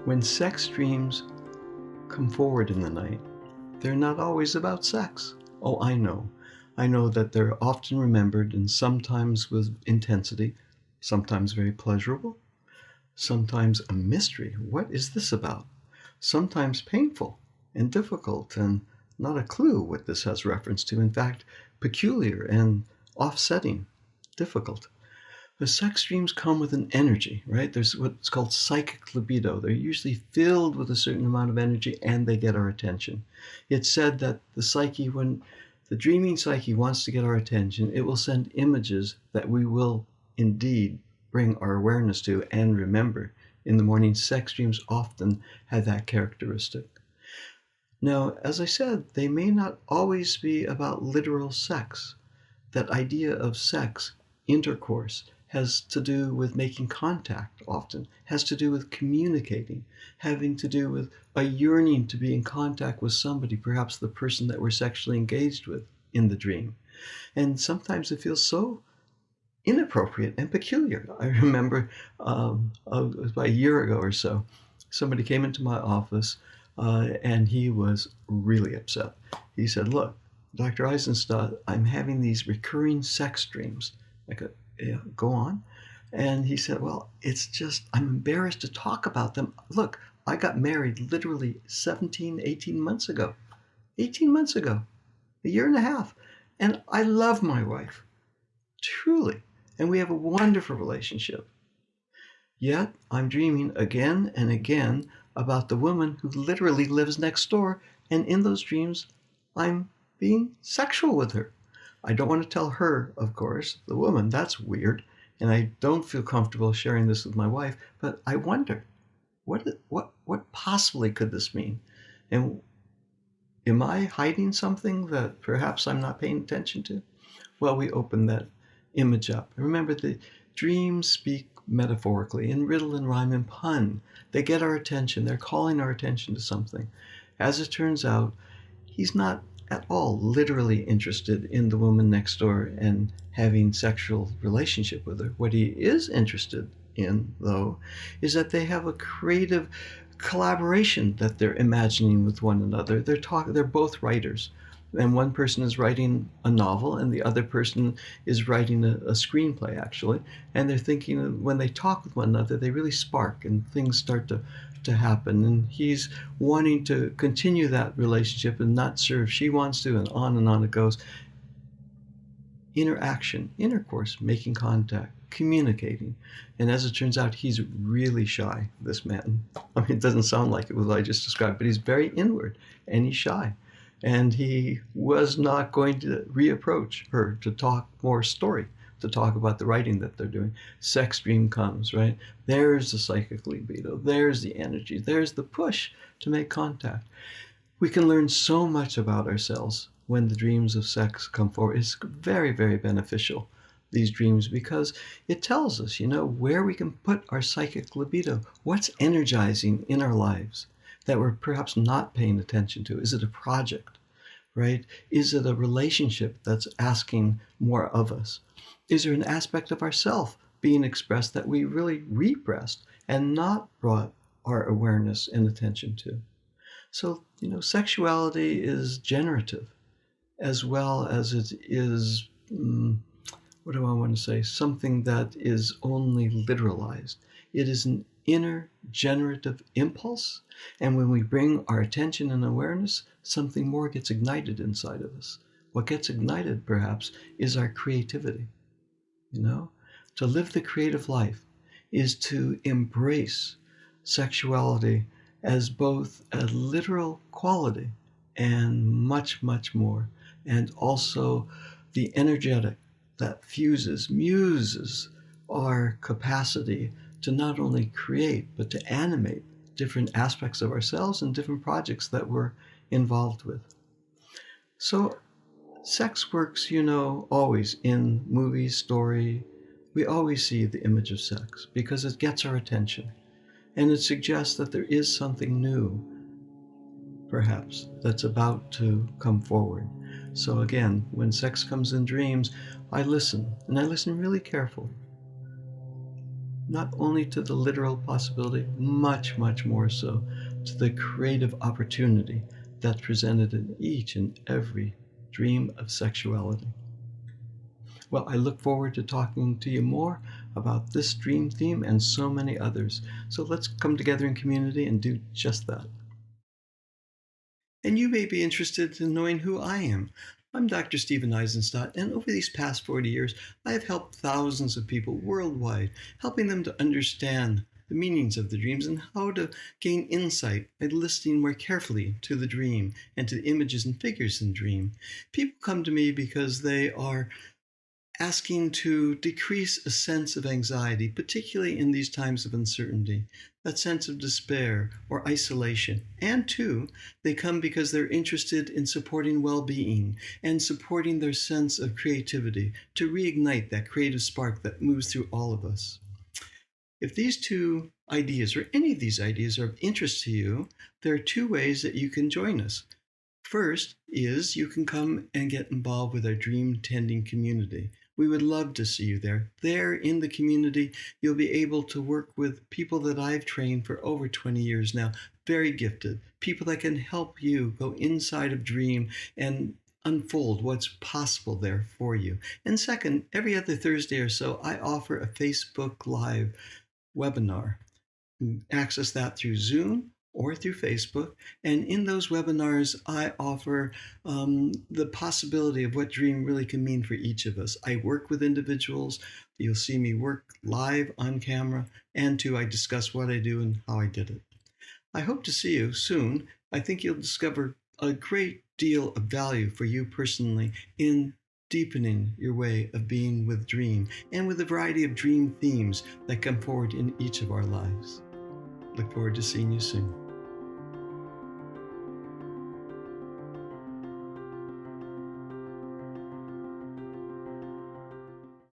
When sex dreams come forward in the night, they're not always about sex. Oh, I know. I know that they're often remembered, and sometimes with intensity, sometimes very pleasurable, sometimes a mystery. What is this about? Sometimes painful and difficult and not a clue what this has reference to. In fact, peculiar and offsetting, difficult. The sex dreams come with an energy, right? There's what's called psychic libido. They're usually filled with a certain amount of energy and they get our attention. It's said that the psyche, when the dreaming psyche wants to get our attention, it will send images that we will indeed bring our awareness to and remember. In the morning, sex dreams often have that characteristic. Now, as I said, they may not always be about literal sex. That idea of sex, intercourse, has to do with making contact often, has to do with communicating, having to do with a yearning to be in contact with somebody, perhaps the person that we're sexually engaged with in the dream. And sometimes it feels so inappropriate and peculiar. I remember it was about a year ago or so, somebody came into my office and he was really upset. He said, "Look, Dr. Eisenstadt, I'm having these recurring sex dreams." I go, "Yeah, go on." And he said, "Well, it's just, I'm embarrassed to talk about them. Look, I got married literally 17, 18 months ago. 18 months ago, a year and a half. And I love my wife, truly. And we have a wonderful relationship. Yet I'm dreaming again and again about the woman who literally lives next door. And in those dreams, I'm being sexual with her. I don't want to tell her, of course, the woman. That's weird. And I don't feel comfortable sharing this with my wife. But I wonder, what possibly could this mean? And am I hiding something that perhaps I'm not paying attention to?" Well, we open that image up. Remember, the dreams speak metaphorically in riddle and rhyme and pun. They get our attention. They're calling our attention to something. As it turns out, he's not at all literally interested in the woman next door and having sexual relationship with her. What he is interested in, though, is that they have a creative collaboration that they're imagining with one another. They're both writers. And one person is writing a novel and the other person is writing a screenplay, actually. And they're thinking, when they talk with one another, they really spark and things start to happen. And he's wanting to continue that relationship and not sure if she wants to, and on it goes. Interaction, intercourse, making contact, communicating. And as it turns out, he's really shy, this man. I mean, it doesn't sound like it was what I just described, but he's very inward and he's shy. And he was not going to reapproach her to talk more story, to talk about the writing that they're doing. Sex dream comes, right? There's the psychic libido. There's the energy. There's the push to make contact. We can learn so much about ourselves when the dreams of sex come forward. It's very, very beneficial, these dreams, because it tells us, where we can put our psychic libido, what's energizing in our lives that we're perhaps not paying attention to. Is it a project, right? Is it a relationship that's asking more of us? Is there an aspect of ourself being expressed that we really repressed and not brought our awareness and attention to? So, sexuality is generative as well as it is, what do I want to say? Something that is only literalized. It is an inner generative impulse. And when we bring our attention and awareness, something more gets ignited inside of us. What gets ignited, perhaps, is our creativity. To live the creative life is to embrace sexuality as both a literal quality and much, much more. And also the energetic that muses our capacity to not only create, but to animate different aspects of ourselves and different projects that we're involved with. So sex works, always in movies, story. We always see the image of sex because it gets our attention. And it suggests that there is something new, perhaps, that's about to come forward. So again, when sex comes in dreams, I listen, and I listen really carefully. not only to the literal possibility, much, much more so to the creative opportunity that's presented in each and every dream of sexuality. Well, I look forward to talking to you more about this dream theme and so many others. So let's come together in community and do just that. And you may be interested in knowing who I am. I'm Dr. Stephen Eisenstadt, and over these past 40 years, I have helped thousands of people worldwide, helping them to understand the meanings of the dreams and how to gain insight by listening more carefully to the dream and to the images and figures in the dream. People come to me because they are asking to decrease a sense of anxiety, particularly in these times of uncertainty, that sense of despair or isolation. And two, they come because they're interested in supporting well-being and supporting their sense of creativity to reignite that creative spark that moves through all of us. If these two ideas or any of these ideas are of interest to you, there are two ways that you can join us. First is you can come and get involved with our dream tending community. We would love to see you there. There in the community, you'll be able to work with people that I've trained for over 20 years now, very gifted, people that can help you go inside of dream and unfold what's possible there for you. And second, every other Thursday or so, I offer a Facebook Live webinar. Access that through Zoom or through Facebook. And in those webinars, I offer the possibility of what dream really can mean for each of us. I work with individuals. You'll see me work live on camera. And two, I discuss what I do and how I did it. I hope to see you soon. I think you'll discover a great deal of value for you personally in deepening your way of being with dream and with a variety of dream themes that come forward in each of our lives. Look forward to seeing you soon.